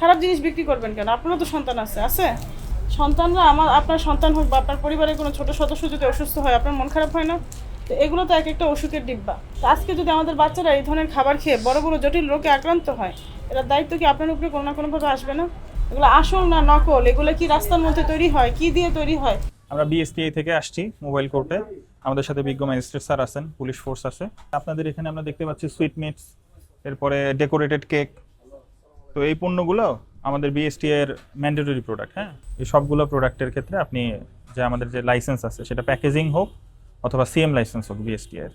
খারাপ জিনিস বিক্রি করবেন কেন? আপনারও তো সন্তান আছে। সন্তানরা আপনার সন্তান হোক বা আপনার পরিবারের কোনো ছোট সদস্য যদি অসুস্থ হয়, আপনার মন খারাপ হয় না? তো এগুলো তো এক একটা অসুখের ডিব্বা। তো আজকে যদি আমাদের বাচ্চারা এই ধরনের খাবার খেয়ে বড় বড় জটিল রোগে আক্রান্ত হয়, এটার দায়িত্ব কি আপনার উপরে কোনো না কোনোভাবে আসবে না? এগুলো আসল না নকল? এগুলো কি রাস্তার মধ্যে তৈরি হয়? কি দিয়ে তৈরি হয়? আমরা বিএসটিআই থেকে আসছি মোবাইল কোর্টে। আমাদের সাথে বিজ্ঞ ম্যাজিস্ট্রেট স্যার আছেন, পুলিশ ফোর্স আছে। আপনাদের এখানে আমরা দেখতে পাচ্ছি সুইট মিটস, এরপরে ডেকোরেটেড কেক। তো এই পণ্যগুলো আমাদের বিএসটিআই এর ম্যান্ডেটরি প্রোডাক্ট। হ্যাঁ, এই সবগুলো প্রোডাক্টের ক্ষেত্রে আপনি যে আমাদের যে লাইসেন্স আছে সেটা প্যাকেজিং হোক অথবা সিএম লাইসেন্স হোক বিএসটিআই এর,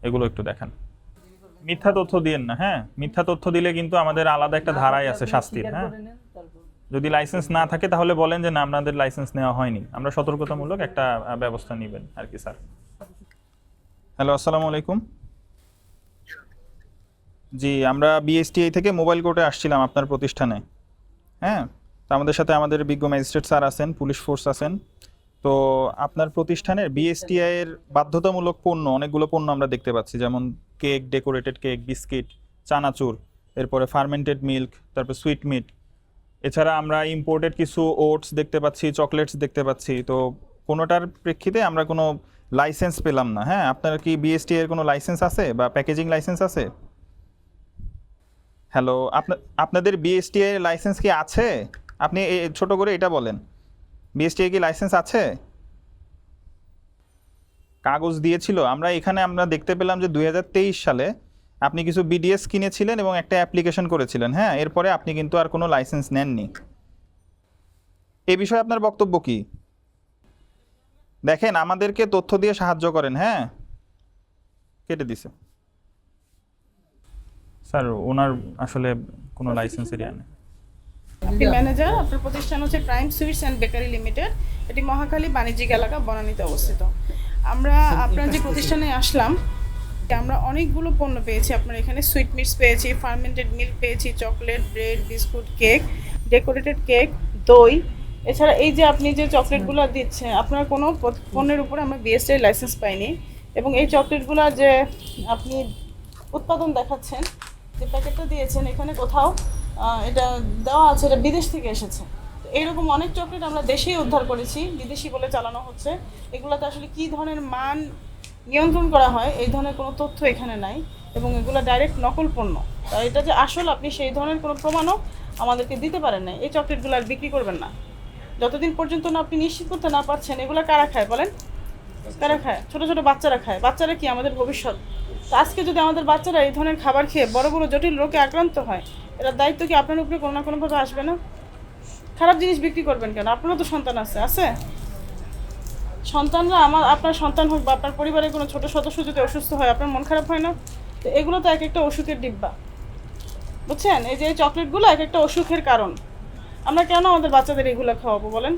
এগুলো একটু দেখান। মিথ্যা তথ্য দিয়েন না। হ্যাঁ, মিথ্যা তথ্য দিলে কিন্তু আমাদের আলাদা একটা ধারাই আছে শাস্তির। হ্যাঁ, যদি লাইসেন্স না থাকে তাহলে বলেন যে না, আপনাদের লাইসেন্স নেওয়া হয়নি, আমরা সতর্কতামূলক একটা ব্যবস্থা নেবেন আর কি স্যার। হ্যালো, আসসালামু আলাইকুম। জি, আমরা বিএসটিআই থেকে মোবাইল কোর্টে আসছিলাম আপনার প্রতিষ্ঠানে। হ্যাঁ, তো আমাদের সাথে আমাদের বিজ্ঞ ম্যাজিস্ট্রেট স্যার আছেন, পুলিশ ফোর্স আছেন। তো আপনার প্রতিষ্ঠানের বিএসটিআই এর বাধ্যতামূলক পণ্য অনেকগুলো পণ্য আমরা দেখতে পাচ্ছি, যেমন কেক, ডেকোরেটেড কেক, বিস্কিট, চানাচুর, এরপরে ফার্মেন্টেড মিল্ক, তারপর সুইট মিট। এছাড়া আমরা ইম্পোর্টেড কিছু ওটস দেখতে পাচ্ছি, চকলেটস দেখতে পাচ্ছি। তো কোনোটার প্রেক্ষিতে আমরা কোনো লাইসেন্স পেলাম না। হ্যাঁ, আপনার কি বিএসটিআই এর কোনো লাইসেন্স আছে বা প্যাকেজিং লাইসেন্স আছে? হ্যালো, আপনাদের বিএসটিআই এর লাইসেন্স কি আছে? আপনি ছোট করে এটা বলেন, বিএসটিআই কি লাইসেন্স আছে? কাগজ দিয়েছিল? আমরা দেখতে পেলাম যে 2023 সালে আপনি কিছু বিডিএস কিনেছিলেন এবং একটা অ্যাপ্লিকেশন করেছিলেন। হ্যাঁ, এরপরে আপনি কিন্তু আর কোনো লাইসেন্স নেননি। এ বিষয়ে আপনার বক্তব্য কি? দেখেন, আমাদেরকে তথ্য দিয়ে সাহায্য করেন। হ্যাঁ, কেটে দিছে স্যার, ওনার আসলে কোনো লাইসেন্স এরিয়া নেই। আপনি ম্যানেজার, আপনার প্রতিষ্ঠান হচ্ছে prime sweets and bakery limited. এটি মহাখালী বাণিজ্যিক এলাকা বনানীতে অবস্থিত। আমরা আপনার যে প্রতিষ্ঠানে আসলাম, আমরা অনেকগুলো পণ্য পেয়েছি। আপনার এখানে সুইট মিটস পেয়েছি, ফার্মেন্টেড মিল্ক পেয়েছি, chocolate, bread, biscuit, cake, decorated cake, দই। এছাড়া এই যে আপনি যে চকলেটগুলো দিচ্ছেন, আপনার কোনো পণ্যের উপরে আমরা বিএসটিআই লাইসেন্স পাইনি। এবং এই চকলেটগুলো যে আপনি উৎপাদন দেখাচ্ছেন, যে প্যাকেটটা দিয়েছেন, এখানে কোথাও এটা দেওয়া আছে এটা বিদেশ থেকে এসেছে। তো এইরকম অনেক চকলেট আমরা দেশেই উদ্ধার করেছি, বিদেশি বলে চালানো হচ্ছে। এগুলোতে আসলে কী ধরনের মান নিয়ন্ত্রণ করা হয় এই ধরনের কোনো তথ্য এখানে নাই, এবং এগুলো ডাইরেক্ট নকল পণ্য। তাই এটা যে আসল, আপনি সেই ধরনের কোনো প্রমাণও আমাদেরকে দিতে পারেন না। এই চকলেটগুলো আর বিক্রি করবেন না যতদিন পর্যন্ত না আপনি নিশ্চিত করতে না পারছেন এগুলো কারা খায় বলেন। কারা খায়? ছোটো ছোটো বাচ্চারা খায়। বাচ্চারা কি আমাদের ভবিষ্যৎ? তো আজকে যদি আমাদের বাচ্চারা এই ধরনের খাবার খেয়ে বড় বড় জটিল রোগে আক্রান্ত হয়, এটার দায়িত্ব কি আপনার উপরে কোনো না কোনোভাবে আসবে না? খারাপ জিনিস বিক্রি করবেন কেন? আপনারও তো সন্তান আছে। সন্তানরা আপনার সন্তান হোক বা আপনার পরিবারের কোনো ছোট সদস্য যদি অসুস্থ হয়, আপনার মন খারাপ হয় না? তো এগুলো তো এক একটা অসুখের ডিব্বা, বুঝছেন? এই যে এই চকলেটগুলো এক একটা অসুখের কারণ। আমরা কেন আমাদের বাচ্চাদের এগুলো খাওয়াবো বলেন?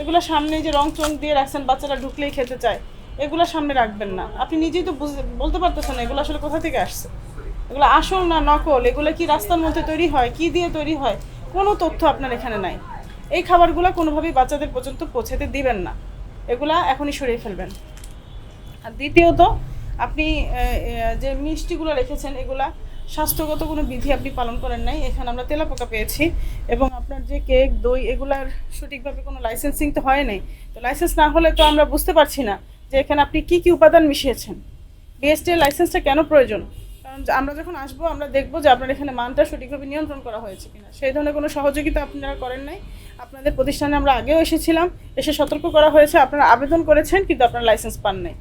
এগুলো সামনে যে রং চং দিয়ে রাখছেন, বাচ্চারা ঢুকলেই খেতে চায়, এগুলো সামনে রাখবেন না। আপনি নিজেই তো বলতে পারতেছেন না এগুলো আসলে কোথা থেকে আসছে। এগুলো আসল না নকল? এগুলো কি রাস্তার মধ্যে তৈরি হয়? কি দিয়ে তৈরি হয়? কোনো তথ্য আপনার এখানে নাই। এই খাবারগুলো কোনোভাবেই বাচ্চাদের পর্যন্ত পৌঁছাতে দিবেন না। এগুলা এখনই সরিয়ে ফেলবেন। আর দ্বিতীয়ত, আপনি যে মিষ্টিগুলো রেখেছেন, এগুলা স্বাস্থ্যগত কোনো বিধি আপনি পালন করেন নাই। এখানে আমরা তেলাপোকা পেয়েছি, এবং আপনার যে কেক, দই, এগুলার সঠিকভাবে কোনো লাইসেন্সিং তো হয় নাই। তো লাইসেন্স না হলে তো আমরা বুঝতে পারছি না যে এখানে আপনি কি কি উপাদান মিশিয়েছেন। বিএসটিআই লাইসেন্সটা কেন প্রয়োজন? কারণ আমরা যখন আসবো আমরা দেখবো যে আপনার এখানে মানটা সঠিকভাবে নিয়ন্ত্রণ করা হয়েছে কিনা। সেই ধরনের কোনো সহযোগিতা আপনারা করেন নাই। আপনাদের প্রতিষ্ঠানে আমরা আগেও এসেছিলাম, এসে সতর্ক করা হয়েছে, আপনারা আবেদন করেছেন কিন্তু আপনার লাইসেন্স পান নাই।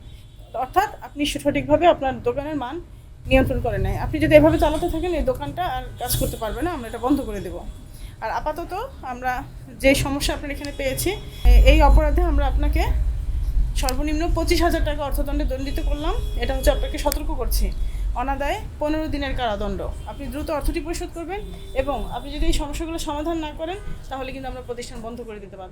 অর্থাৎ আপনি সঠিকভাবে আপনার দোকানের মান নিয়ন্ত্রণ করেন নাই। আপনি যদি এভাবে চালাতে থাকেন, এই দোকানটা আর কাজ করতে পারবে না, আমরা এটা বন্ধ করে দেব। আর আপাতত আমরা যে সমস্যা আপনার এখানে পেয়েছি, এই অপরাধে আমরা আপনাকে সর্বনিম্ন 25,000 টাকা অর্থদণ্ডে দণ্ডিত করলাম। এটা হচ্ছে আপনাকে সতর্ক করছি। অনাদায়ে 15 দিনের কারাদণ্ড। আপনি দ্রুত অর্থটি পরিশোধ করবেন, এবং আপনি যদি এই সমস্যাগুলো সমাধান না করেন তাহলে কিন্তু আমরা প্রতিষ্ঠান বন্ধ করে দিতে পারব।